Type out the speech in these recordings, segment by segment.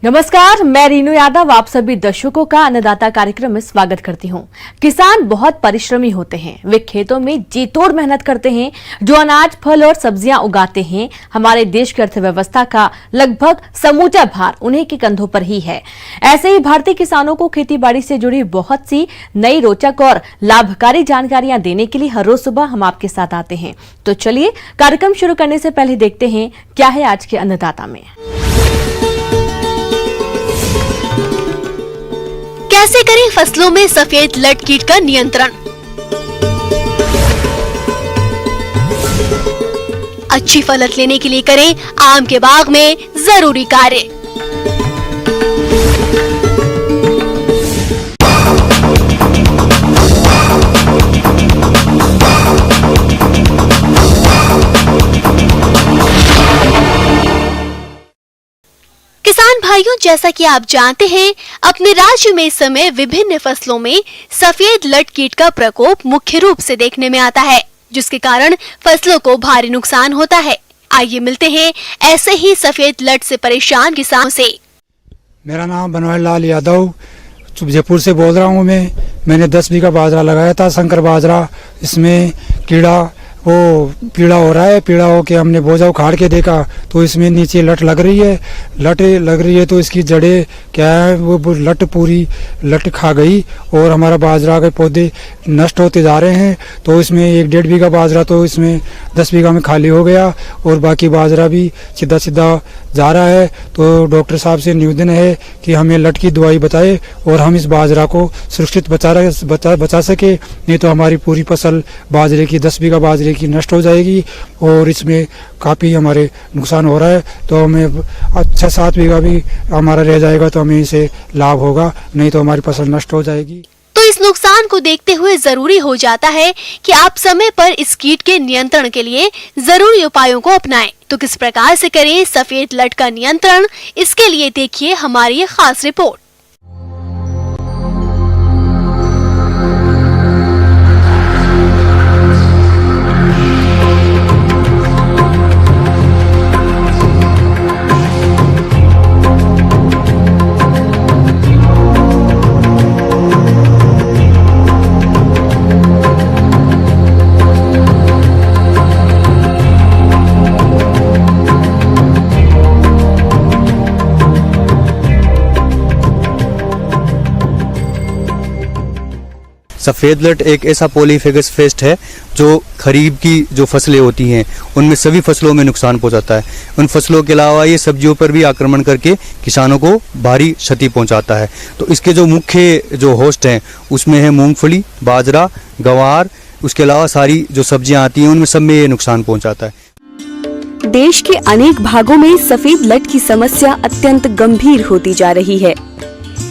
नमस्कार, मैं रीनू यादव आप सभी दर्शकों का अन्नदाता कार्यक्रम में स्वागत करती हूं। किसान बहुत परिश्रमी होते हैं। वे खेतों में जी तोड़ मेहनत करते हैं। जो अनाज, फल और सब्जियां उगाते हैं, हमारे देश की अर्थव्यवस्था का लगभग समूचा भार उन्हीं के कंधों पर ही है। ऐसे ही भारतीय किसानों को खेती बाड़ी से जुड़ी बहुत सी नई, रोचक और लाभकारी जानकारियां देने के लिए हर रोज सुबह हम आपके साथ आते हैं। तो चलिए कार्यक्रम शुरू करने से पहले देखते हैं क्या है आज के अन्नदाता में। कैसे करें फसलों में सफेद लट कीट का नियंत्रण। अच्छी फलत लेने के लिए करें आम के बाग में जरूरी कार्य। किसान भाइयों, जैसा कि आप जानते हैं, अपने राज्य में इस समय विभिन्न फसलों में सफेद लट कीट का प्रकोप मुख्य रूप से देखने में आता है, जिसके कारण फसलों को भारी नुकसान होता है। आइए मिलते हैं ऐसे ही सफेद लट से परेशान किसानों से। मेरा नाम बनवारी लाल यादव जयपुर से बोल रहा हूँ। मैंने 10 बीघा बाजरा लगाया था, शंकर बाजरा। इसमें कीड़ा पीड़ा हो रहा है। पीड़ा हो के हमने बोझा उखाड़ के देखा तो इसमें नीचे लट लग रही है। तो इसकी जड़ें क्या है, वो लट पूरी लट खा गई और हमारा बाजरा के पौधे नष्ट होते जा रहे हैं। तो इसमें 1-1.5 बीघा बाजरा तो इसमें 10 बीघा में खाली हो गया और बाकी बाजरा भी सीधा जा रहा है। तो डॉक्टर साहब से निवेदन है कि हमें लट की दवाई बताए और हम इस बाजरा को सुरक्षित बचा सके, नहीं तो हमारी पूरी फसल बाजरे की 10 बीघा बाजरे की नष्ट हो जाएगी और इसमें काफ़ी हमारे नुकसान हो रहा है। तो हमें 6-7 बीघा भी हमारा रह जाएगा तो हमें इसे लाभ होगा, नहीं तो हमारी फसल नष्ट हो जाएगी। तो इस नुकसान को देखते हुए जरूरी हो जाता है कि आप समय पर इस कीट के नियंत्रण के लिए जरूरी उपायों को अपनाएं। तो किस प्रकार से करें सफेद लट का नियंत्रण, इसके लिए देखिए हमारी ये खास रिपोर्ट। सफ़ेद लट एक ऐसा पॉलीफेगस पेस्ट है जो खरीफ की जो फसलें होती हैं उनमें सभी फसलों में नुकसान पहुंचाता है। उन फसलों के अलावा ये सब्जियों पर भी आक्रमण करके किसानों को भारी क्षति पहुंचाता है। तो इसके जो मुख्य जो होस्ट हैं उसमें है मूंगफली, बाजरा, गवार, उसके अलावा सारी जो सब्जियां आती हैं उनमें सब में ये नुकसान पहुँचाता है। देश के अनेक भागों में सफेद लट की समस्या अत्यंत गंभीर होती जा रही है।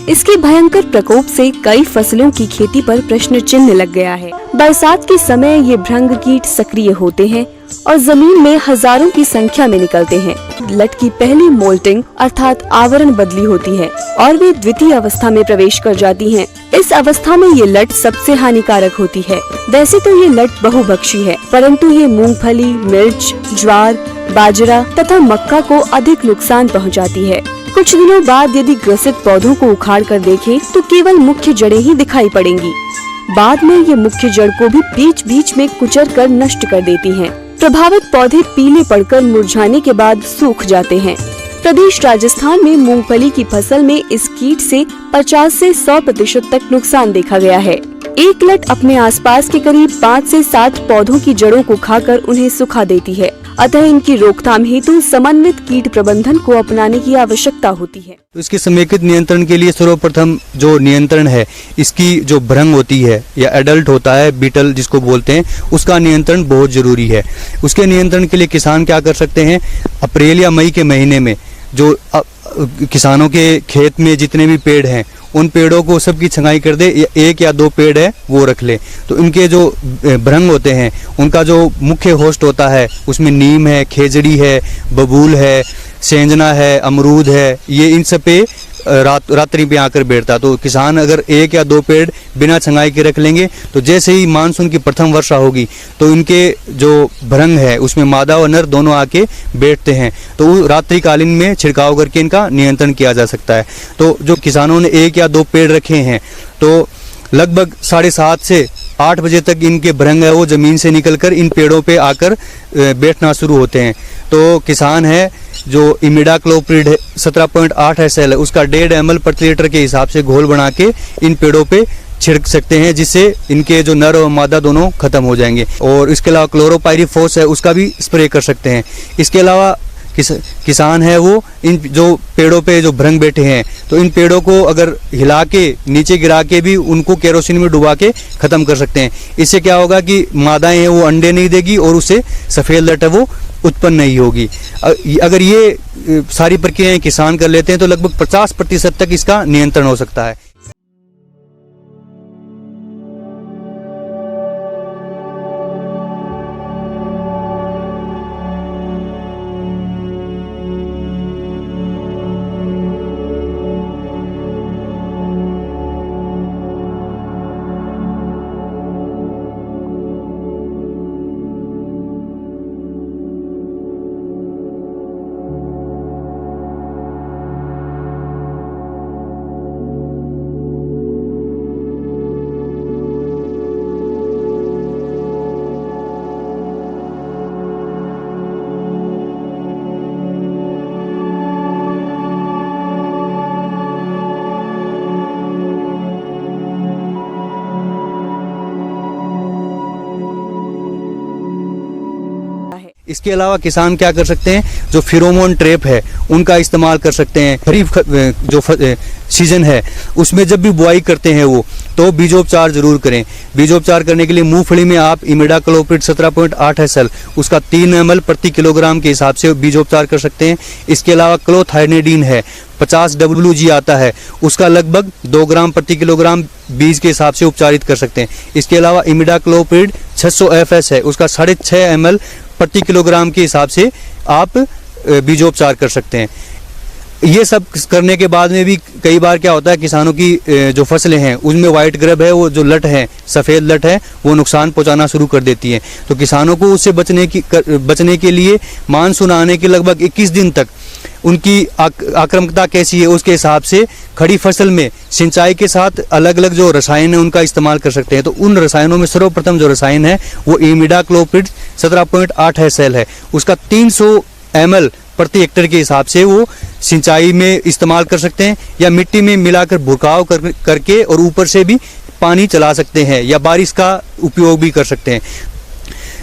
इसके भयंकर प्रकोप से कई फसलों की खेती पर प्रश्न चिन्ह लग गया है। बरसात के समय ये भृंग कीट सक्रिय होते हैं और जमीन में हजारों की संख्या में निकलते हैं। लट की पहली मोल्टिंग अर्थात आवरण बदली होती है और वे द्वितीय अवस्था में प्रवेश कर जाती हैं। इस अवस्था में ये लट सबसे हानिकारक होती है। वैसे तो ये लट बहुभक्षी है, परंतु ये मूंगफली, मिर्च, ज्वार, बाजरा तथा मक्का को अधिक नुकसान पहुंचाती है। कुछ दिनों बाद यदि ग्रसित पौधों को उखाड़ कर देखें तो केवल मुख्य जड़ें ही दिखाई पड़ेंगी। बाद में ये मुख्य जड़ को भी बीच में कुचल कर नष्ट कर देती हैं। प्रभावित पौधे पीले पड़कर मुरझाने के बाद सूख जाते हैं। प्रदेश राजस्थान में मूंगफली की फसल में इस कीट से 50 से 100% तक नुकसान देखा गया है। एक लट अपने आसपास के करीब 5 से 7 पौधों की जड़ों को खाकर उन्हें सुखा देती है। अतः इनकी रोकथाम हेतु समन्वित कीट प्रबंधन को अपनाने की आवश्यकता होती है। तो इसके समेकित नियंत्रण के लिए सर्वप्रथम जो नियंत्रण है, इसकी जो भृंग होती है या एडल्ट होता है, बीटल जिसको बोलते हैं, उसका नियंत्रण बहुत जरूरी है। उसके नियंत्रण के लिए किसान क्या कर सकते हैं, अप्रैल या मई के महीने में जो किसानों के खेत में जितने भी पेड़ हैं उन पेड़ों को सबकी छंगाई कर दे, या 1 या 2 पेड़ है वो रख ले। तो इनके जो भृंग होते हैं उनका जो मुख्य होस्ट होता है उसमें नीम है, खेजड़ी है, बबूल है, सेंजना है, अमरूद है, ये इन सब पे रात्रि पे आकर बैठता है। तो किसान अगर 1 या 2 पेड़ बिना छंगाई के रख लेंगे तो जैसे ही मानसून की प्रथम वर्षा होगी तो इनके जो भ्रंग है उसमें मादा और नर दोनों आके बैठते हैं, तो रात्रिकालीन में छिड़काव करके इनका नियंत्रण किया जा सकता है। तो जो किसानों ने 1 या 2 पेड़ रखे हैं तो लगभग 7:30 से 8 बजे तक इनके भ्रंग है वो जमीन से निकलकर इन पेड़ों पे आकर बैठना शुरू होते हैं। तो किसान है जो इमिडाक्लोप्रिड 17.8 SL है उसका 1.5 ml प्रति लीटर के हिसाब से घोल बना के इन पेड़ों पे छिड़क सकते हैं, जिससे इनके जो नर और मादा दोनों खत्म हो जाएंगे। और इसके अलावा क्लोरोपाइरीफॉस है उसका भी स्प्रे कर सकते हैं। इसके अलावा किसान है वो इन जो पेड़ों पे जो भ्रंग बैठे हैं तो इन पेड़ों को अगर हिला के नीचे गिरा के भी उनको केरोसिन में डुबा के खत्म कर सकते हैं। इससे क्या होगा कि मादाएं हैं वो अंडे नहीं देगी और उससे सफेद लट है वो उत्पन्न नहीं होगी। अगर ये सारी प्रक्रियाएं किसान कर लेते हैं तो लगभग 50% तक इसका नियंत्रण हो सकता है। इसके अलावा किसान क्या कर सकते हैं, जो फिरोमोन ट्रैप है उनका इस्तेमाल कर सकते हैं। खरीफ जो सीजन है उसमें जब भी बुआई करते हैं वो तो बीजोपचार जरूर करें। बीजोपचार करने के लिए मूंगफली में आप इमिडाक्लोप्रिड 17.8 SL उसका 3 ml प्रति किलोग्राम के हिसाब से बीजोपचार कर सकते हैं। इसके अलावा क्लोथाइनेडीन है 50 WG आता है उसका लगभग 2 ग्राम प्रति किलोग्राम बीज के हिसाब से उपचारित कर सकते हैं। इसके अलावा इमिडाक्लोप्रिड 600 FS है उसका 6.5 ml प्रति किलोग्राम के हिसाब से आप बीजोपचार कर सकते हैं। ये सब करने के बाद में भी कई बार क्या होता है किसानों की जो फसलें हैं उसमें व्हाइट ग्रब है वो जो लट है सफ़ेद लट है वो नुकसान पहुंचाना शुरू कर देती है। तो किसानों को उससे बचने के लिए मानसून आने के लगभग 21 दिन तक उनकी आक्रामकता कैसी है उसके हिसाब से खड़ी फसल में सिंचाई के साथ अलग अलग जो रसायन है उनका इस्तेमाल कर सकते हैं। तो उन रसायनों में सर्वप्रथम जो रसायन है वो इमिडाक्लोप्रिड 17.8 SL है उसका 300 ml प्रति हेक्टेयर के हिसाब से वो सिंचाई में इस्तेमाल कर सकते हैं, या मिट्टी में मिलाकर भुरकाव करके और ऊपर से भी पानी चला सकते हैं, या बारिश का उपयोग भी कर सकते हैं।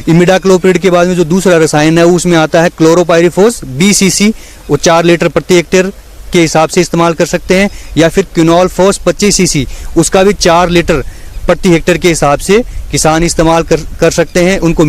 इमिडाक्लोप्रिड के बाद में जो दूसरा रसायन है उसमें आता है क्लोरोपाइरीफॉस 20 cc वो 4 लीटर प्रति हेक्टेयर के हिसाब से इस्तेमाल कर सकते हैं, या फिर क्विनोलफॉस 25 cc उसका भी 4 लीटर प्रति हेक्टेयर के हिसाब से किसान इस्तेमाल कर सकते हैं। उसको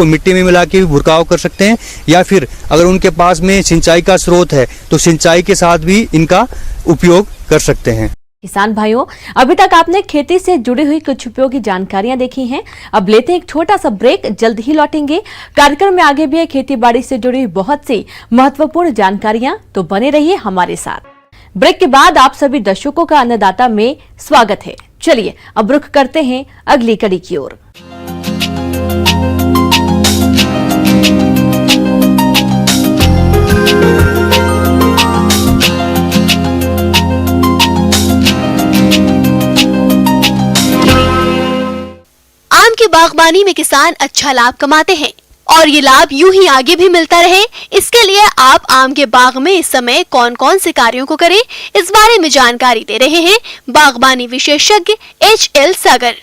मिट्टी में मिला के भी भुरकाव कर सकते हैं, या फिर अगर उनके पास में सिंचाई का स्रोत है तो सिंचाई के साथ भी इनका उपयोग कर सकते हैं। किसान भाइयों, अभी तक आपने खेती से जुड़ी हुई कुछ उपयोगी जानकारियां देखी हैं। अब लेते हैं एक छोटा सा ब्रेक, जल्द ही लौटेंगे। कार्यक्रम में आगे भी है खेती बाड़ी से जुड़ी हुई बहुत सी महत्वपूर्ण जानकारियां, तो बने रहिए हमारे साथ। ब्रेक के बाद आप सभी दर्शकों का अन्नदाता में स्वागत है। चलिए अब रुख करते हैं अगली कड़ी की ओर। आम की बागबानी में किसान अच्छा लाभ कमाते हैं और ये लाभ यूं ही आगे भी मिलता रहे, इसके लिए आप आम के बाग में इस समय कौन कौन से कार्यों को करें, इस बारे में जानकारी दे रहे हैं बागबानी विशेषज्ञ HL सागर।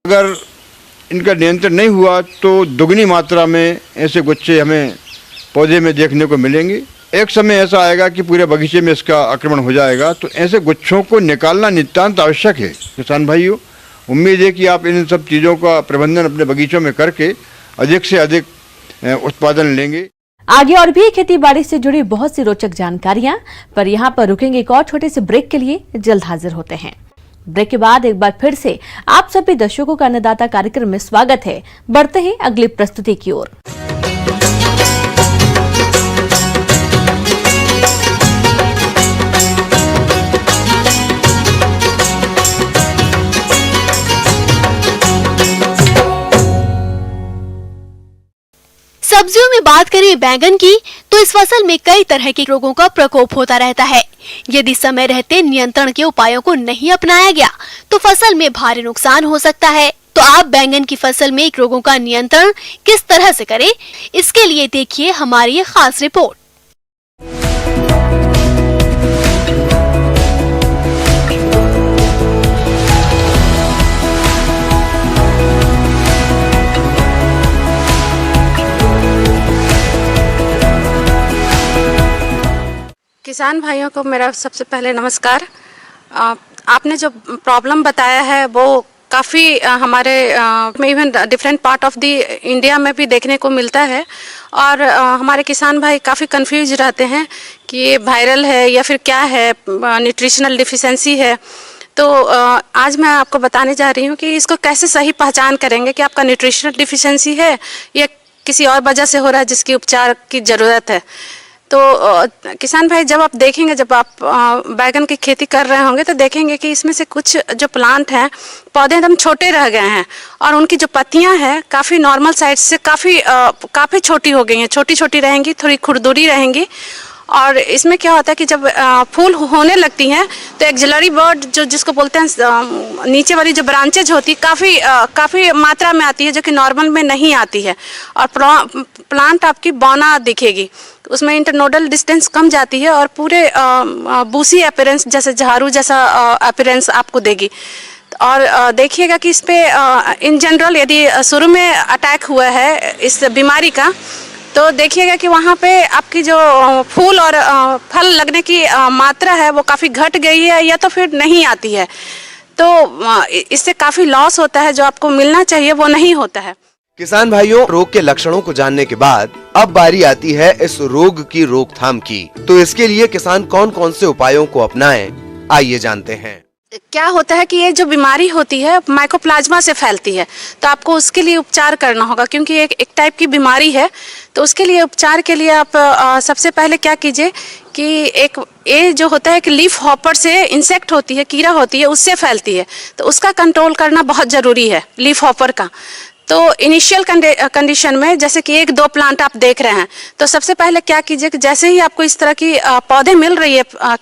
अगर इनका नियंत्रण नहीं हुआ तो दुगनी मात्रा में ऐसे गुच्छे हमें पौधे में देखने को मिलेंगे। एक समय ऐसा आएगा कि पूरे बगीचे में इसका आक्रमण हो जाएगा, तो ऐसे गुच्छों को निकालना नितांत आवश्यक है। किसान भाइयों, उम्मीद है कि आप इन सब चीज़ों का प्रबंधन अपने बगीचों में करके अधिक से अधिक उत्पादन लेंगे। आगे और भी खेती बाड़ी से जुड़ी बहुत सी रोचक जानकारियां, पर यहाँ पर रुकेंगे एक और छोटे से ब्रेक के लिए। जल्द हाजिर होते हैं। ब्रेक के बाद एक बार फिर से आप सभी दर्शकों का अन्नदाता कार्यक्रम में स्वागत है। बढ़ते हैं अगली प्रस्तुति की ओर। सब्जियों में बात करें बैंगन की, तो इस फसल में कई तरह के रोगों का प्रकोप होता रहता है। यदि समय रहते नियंत्रण के उपायों को नहीं अपनाया गया तो फसल में भारी नुकसान हो सकता है। तो आप बैंगन की फसल में रोगों का नियंत्रण किस तरह से करें, इसके लिए देखिए हमारी ये खास रिपोर्ट। किसान भाइयों को मेरा सबसे पहले नमस्कार। आपने जो प्रॉब्लम बताया है वो काफ़ी हमारे even different part of the India में भी देखने को मिलता है, और हमारे किसान भाई काफ़ी कंफ्यूज रहते हैं कि ये वायरल है या फिर क्या है, न्यूट्रिशनल डिफिशेंसी है। तो आज मैं आपको बताने जा रही हूँ कि इसको कैसे सही पहचान करेंगे कि आपका न्यूट्रिशनल डिफिशेंसी है या किसी और वजह से हो रहा है जिसकी उपचार की ज़रूरत है। तो किसान भाई, जब आप देखेंगे, जब आप बैगन की खेती कर रहे होंगे तो देखेंगे कि इसमें से कुछ जो प्लांट हैं, पौधे एकदम छोटे रह गए हैं और उनकी जो पत्तियां हैं काफ़ी नॉर्मल साइज से काफ़ी छोटी हो गई हैं, छोटी छोटी रहेंगी, थोड़ी खुरदुरी रहेंगी। और इसमें क्या होता है कि जब फूल होने लगती हैं तो एक्सिलरी बर्ड जिसको बोलते हैं, नीचे वाली जो ब्रांचेज होती है काफ़ी मात्रा में आती है, जो कि नॉर्मल में नहीं आती है, और प्लांट आपकी बौना दिखेगी। उसमें इंटरनोडल डिस्टेंस कम जाती है और पूरे बूसी अपीयरेंस, जैसे झाड़ू जैसा अपीयरेंस आपको देगी। और देखिएगा कि इस पर इन जनरल यदि शुरू में अटैक हुआ है इस बीमारी का, तो देखिएगा कि वहाँ पे आपकी जो फूल और फल लगने की मात्रा है वो काफ़ी घट गई है या तो फिर नहीं आती है। तो इससे काफ़ी लॉस होता है, जो आपको मिलना चाहिए वो नहीं होता है। किसान भाइयों, रोग के लक्षणों को जानने के बाद अब बारी आती है इस रोग की रोकथाम की। तो इसके लिए किसान कौन कौन से उपायों को अपनाएं, आइए जानते हैं। क्या होता है कि ये जो बीमारी होती है माइकोप्लाज्मा से फैलती है, तो आपको उसके लिए उपचार करना होगा, क्योंकि एक टाइप की बीमारी है। तो उसके लिए उपचार के लिए आप सबसे पहले क्या कीजिए कि ये जो होता है कि लीफ हॉपर से इंसेक्ट होती है, कीड़ा होती है, उससे फैलती है, तो उसका कंट्रोल करना बहुत ज़रूरी है, लीफ हॉपर का। तो इनिशियल कंडीशन में, जैसे कि 1-2 प्लांट आप देख रहे हैं, तो सबसे पहले क्या कीजिए कि जैसे ही आपको इस तरह की पौधे मिल रही है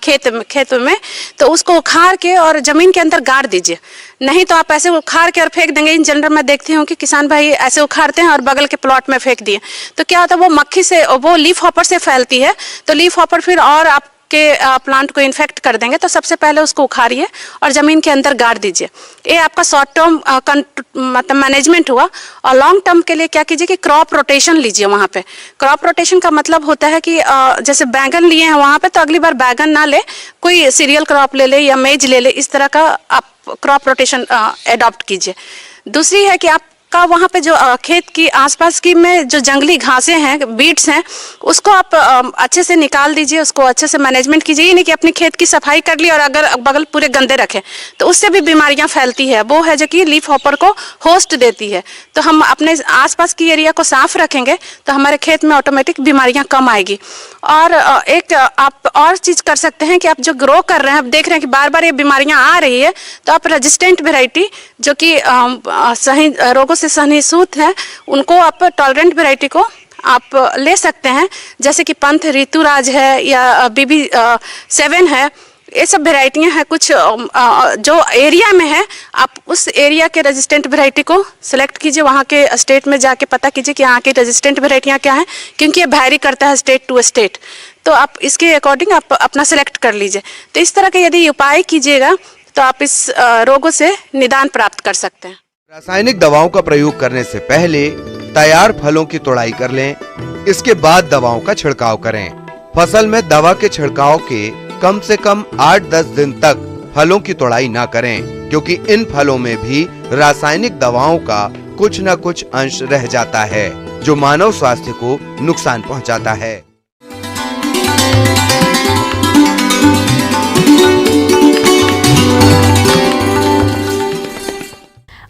खेत में, तो उसको उखाड़ के और ज़मीन के अंदर गाड़ दीजिए। नहीं तो आप ऐसे उखाड़ के और फेंक देंगे। इन जनरल मैं देखती हूँ कि किसान भाई ऐसे उखाड़ते हैं और बगल के प्लॉट में फेंक दिए, तो क्या होता है, वो मक्खी से, वो लीफ हॉपर से फैलती है, तो लीफ हॉपर फिर और आप के प्लांट को इन्फेक्ट कर देंगे। तो सबसे पहले उसको उखाड़िए और ज़मीन के अंदर गाड़ दीजिए। ये आपका शॉर्ट टर्म मतलब मैनेजमेंट हुआ। और लॉन्ग टर्म के लिए क्या कीजिए कि क्रॉप रोटेशन लीजिए। वहाँ पे क्रॉप रोटेशन का मतलब होता है कि जैसे बैगन लिए हैं वहाँ पे, तो अगली बार बैगन ना ले, कोई सीरियल क्रॉप ले ले या मेज ले ले, इस तरह का आप क्रॉप रोटेशन एडॉप्ट कीजिए। दूसरी है कि आप का वहाँ पे जो खेत की आसपास की में जो जंगली घासें हैं, बीट्स हैं, उसको आप अच्छे से निकाल दीजिए, उसको अच्छे से मैनेजमेंट कीजिए। ये नहीं कि अपनी खेत की सफाई कर ली और अगर बगल पूरे गंदे रखें, तो उससे भी बीमारियां फैलती है। वो है जो कि लीफ हॉपर को होस्ट देती है। तो हम अपने आसपास की एरिया को साफ रखेंगे तो हमारे खेत में ऑटोमेटिक बीमारियां कम आएगी। और एक आप और चीज़ कर सकते हैं कि आप जो ग्रो कर रहे हैं, आप देख रहे हैं कि बार बार ये बीमारियां आ रही है, तो आप रेजिस्टेंट वेराइटी जो कि सही रोगों से सहिष्णुत है, उनको आप टॉलरेंट वेराइटी को आप ले सकते हैं। जैसे कि पंथ, ऋतुराज है या BB7 है, ये सब वेराइटियाँ हैं। कुछ जो एरिया में है, आप उस एरिया के रेजिस्टेंट वेराइटी को सिलेक्ट कीजिए। वहाँ के स्टेट में जाके पता कीजिए कि यहाँ की रेजिस्टेंट वेराइटियाँ क्या हैं, क्योंकि ये वैरी करता है स्टेट टू स्टेट। तो आप इसके अकॉर्डिंग आप अपना सिलेक्ट कर लीजिए। तो इस तरह के यदि उपाय कीजिएगा तो आप इस रोगों से निदान प्राप्त कर सकते हैं। रासायनिक दवाओं का प्रयोग करने से पहले तैयार फलों की तोड़ाई कर लें। इसके बाद दवाओं का छिड़काव करें। फसल में दवा के छिड़काव के कम से कम 8-10 दिन तक फलों की तोड़ाई ना करें, क्योंकि इन फलों में भी रासायनिक दवाओं का कुछ न कुछ अंश रह जाता है, जो मानव स्वास्थ्य को नुकसान पहुंचाता है।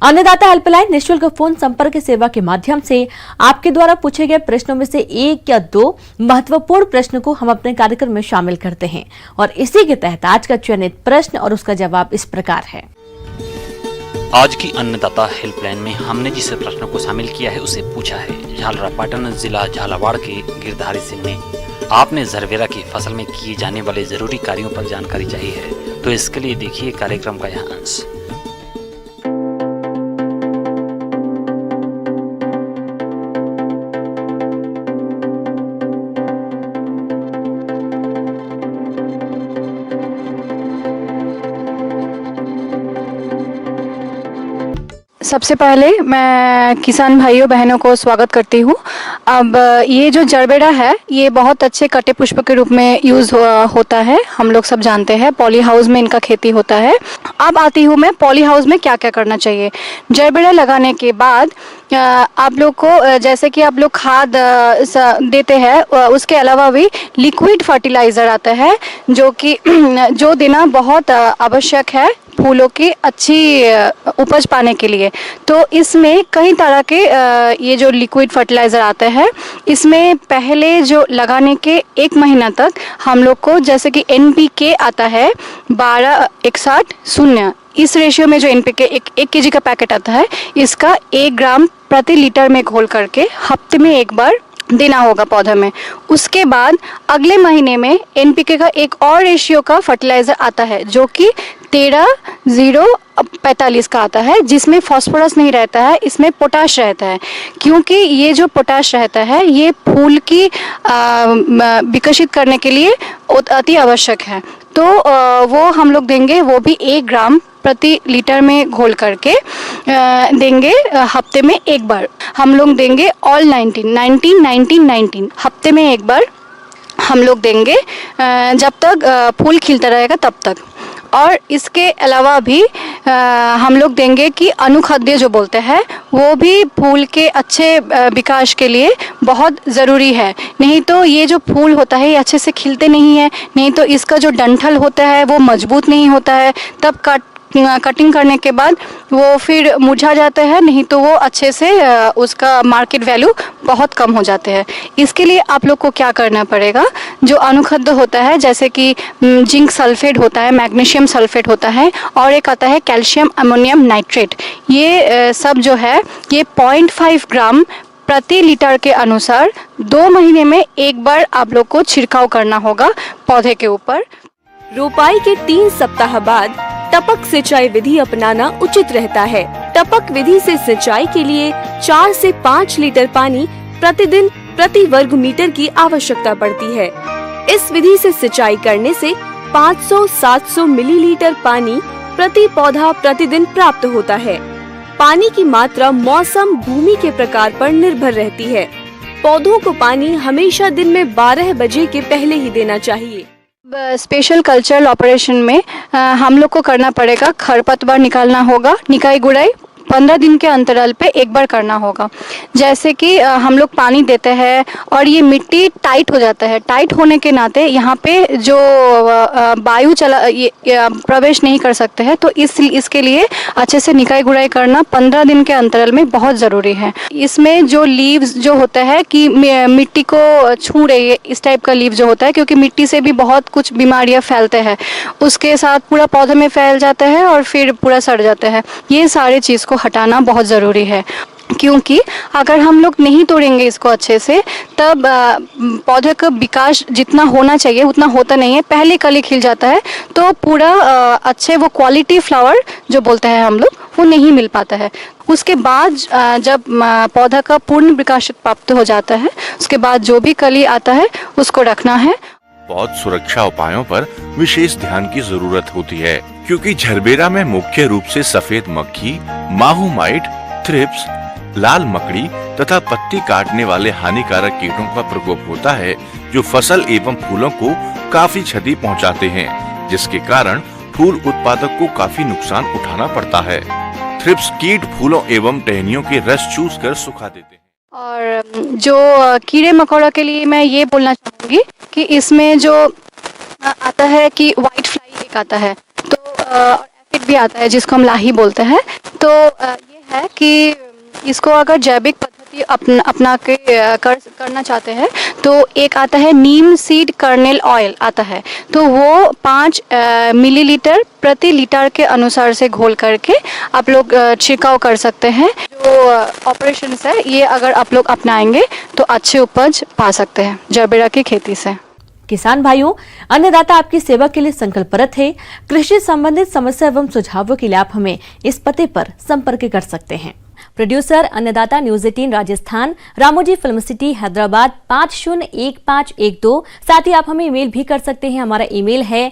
अन्नदाता हेल्पलाइन निःशुल्क फोन संपर्क सेवा के माध्यम से आपके द्वारा पूछे गए प्रश्नों में से 1 या 2 महत्वपूर्ण प्रश्न को हम अपने कार्यक्रम में शामिल करते हैं और इसी के तहत आज का चयनित प्रश्न और उसका जवाब इस प्रकार है। आज की अन्नदाता हेल्पलाइन में हमने जिस प्रश्न को शामिल किया है उसे पूछा है झालरापाटन जिला झालावाड़ के गिरधारी सिंह ने। आपने झरबेरा की फसल में किए जाने वाले जरूरी कार्यों पर जानकारी चाहिए है, तो इसके लिए देखिए कार्यक्रम का यह अंश। सबसे पहले मैं किसान भाइयों बहनों को स्वागत करती हूँ। अब ये जो जरबेरा है ये बहुत अच्छे कटे पुष्प के रूप में यूज़ होता है, हम लोग सब जानते हैं। पॉली हाउस में इनका खेती होता है। अब आती हूँ मैं पॉली हाउस में क्या क्या करना चाहिए। जरबेरा लगाने के बाद आप लोग को जैसे कि आप लोग खाद देते हैं, उसके अलावा भी लिक्विड फर्टिलाइज़र आता है जो देना बहुत आवश्यक है फूलों की अच्छी उपज पाने के लिए। तो इसमें कई तरह के ये जो लिक्विड फर्टिलाइज़र आते हैं, इसमें पहले जो लगाने के 1 महीना तक हम लोग को जैसे कि NPK आता है 12:61:0। इस रेशियो में जो NPK 1 kg का पैकेट आता है, इसका 1 ग्राम प्रति लीटर में घोल करके हफ्ते में 1 बार देना होगा पौधे में। उसके बाद अगले महीने में NPK का एक और रेशियो का फर्टिलाइज़र आता है जो कि 13:0:45 का आता है, जिसमें फास्फोरस नहीं रहता है, इसमें पोटाश रहता है। क्योंकि ये जो पोटाश रहता है ये फूल की विकसित करने के लिए अति आवश्यक है। तो वो हम लोग देंगे, वो भी 1 ग्राम प्रति लीटर में घोल करके देंगे हफ्ते में 1 बार। हम लोग देंगे ऑल 19 हफ्ते में 1 बार हम लोग देंगे जब तक फूल खिलता रहेगा तब तक। और इसके अलावा भी हम लोग देंगे कि अनुखाद्य जो बोलते हैं वो भी फूल के अच्छे विकास के लिए बहुत ज़रूरी है। नहीं तो ये जो फूल होता है ये अच्छे से खिलते नहीं है, नहीं तो इसका जो डंठल होता है वो मजबूत नहीं होता है, तब कटिंग करने के बाद वो फिर मुरझा जाता है, नहीं तो वो अच्छे से उसका मार्केट वैल्यू बहुत कम हो जाते हैं। इसके लिए आप लोग को क्या करना पड़ेगा, जो अनुखाद्य होता है जैसे कि जिंक सल्फेट होता है, मैग्नीशियम सल्फेट होता है और एक आता है कैल्शियम अमोनियम नाइट्रेट, ये सब जो है ये 0.5 ग्राम प्रति लीटर के अनुसार 2 महीने में 1 बार आप लोग को छिड़काव करना होगा पौधे के ऊपर। रोपाई के 3 सप्ताह बाद टपक सिंचाई विधि अपनाना उचित रहता है। टपक विधि से सिंचाई के लिए 4 से 5 लीटर पानी प्रतिदिन प्रति वर्ग मीटर की आवश्यकता पड़ती है। इस विधि से सिंचाई करने से 500-700 मिलीलीटर पानी प्रति पौधा प्रतिदिन प्राप्त होता है। पानी की मात्रा मौसम भूमि के प्रकार पर निर्भर रहती है। पौधों को पानी हमेशा दिन में 12 बजे के पहले ही देना चाहिए। स्पेशल कल्चरल ऑपरेशन में हम लोग को करना पड़ेगा, खरपतवार निकालना होगा, निकाई गुड़ाई 15 दिन के अंतराल पे 1 बार करना होगा। जैसे कि हम लोग पानी देते हैं और ये मिट्टी टाइट हो जाता है, टाइट होने के नाते यहाँ पे जो वायु प्रवेश नहीं कर सकते हैं, तो इसके लिए अच्छे से निकाई गुड़ाई करना 15 दिन के अंतराल में बहुत ज़रूरी है। इसमें जो लीव्स जो होता है कि मिट्टी को छू रही है, इस टाइप का लीव जो होता है, क्योंकि मिट्टी से भी बहुत कुछ बीमारियाँ फैलते हैं, उसके साथ पूरा पौधे में फैल जाता है और फिर पूरा सड़ जाता है। ये सारे चीज़ को हटाना बहुत ज़रूरी है, क्योंकि अगर हम लोग नहीं तोड़ेंगे इसको अच्छे से तब पौधे का विकास जितना होना चाहिए उतना होता नहीं है। पहले कली खिल जाता है तो पूरा अच्छे वो क्वालिटी फ्लावर जो बोलते हैं हम लोग वो नहीं मिल पाता है। उसके बाद जब पौधा का पूर्ण विकास प्राप्त हो जाता है उसके बाद जो भी कली आता है उसको रखना है। पौध सुरक्षा उपायों पर विशेष ध्यान की जरूरत होती है, क्योंकि झरबेरा में मुख्य रूप से सफेद मक्खी माहू माइट, थ्रिप्स, लाल मकड़ी तथा पत्ती काटने वाले हानिकारक कीटों का प्रकोप होता है, जो फसल एवं फूलों को काफी क्षति पहुंचाते हैं, जिसके कारण फूल उत्पादक को काफी नुकसान उठाना पड़ता है। थ्रिप्स कीट फूलों एवं टहनियों के रस चूसकर सुखा देते हैं। और जो कीड़े मकोड़ों के लिए मैं ये बोलना चाहूँगी कि इसमें जो आता है कि वाइट फ्लाई एक आता है, तो एफिड भी आता है जिसको हम लाही बोलते हैं। तो ये है कि इसको अगर जैविक पद्धति अपना के करना चाहते हैं तो एक आता है नीम सीड कर्नेल ऑयल आता है, तो वो 5 मिलीलीटर प्रति लीटर के अनुसार से घोल करके आप लोग छिड़काव कर सकते हैं। जो ऑपरेशन है ये अगर आप लोग अपनाएंगे तो अच्छे उपज पा सकते हैं जरबेरा की खेती से। किसान भाइयों, अन्नदाता आपकी सेवा के लिए संकल्परत है। कृषि संबंधित समस्या एवं सुझावों के लिए आप हमें इस पते पर संपर्क कर सकते हैं। प्रोड्यूसर अन्नदाता news 18 Rajasthan, Ramoji film city Hyderabad 501512। साथ ही आप हमें ईमेल भी कर सकते हैं। हमारा ईमेल है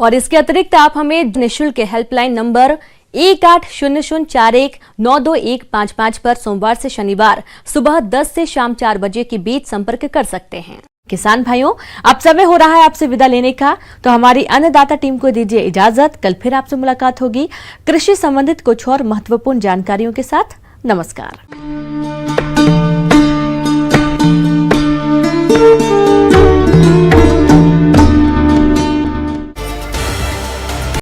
और इसके अतिरिक्त आप हमें निःशुल्क हेल्पलाइन नंबर 180041922155 पर सोमवार से शनिवार सुबह 10 से शाम 4 बजे के बीच संपर्क कर सकते हैं। किसान भाइयों, अब समय हो रहा है आपसे विदा लेने का, तो हमारी अन्नदाता टीम को दीजिए इजाजत। कल फिर आपसे मुलाकात होगी कृषि संबंधित कुछ और महत्वपूर्ण जानकारियों के साथ। नमस्कार।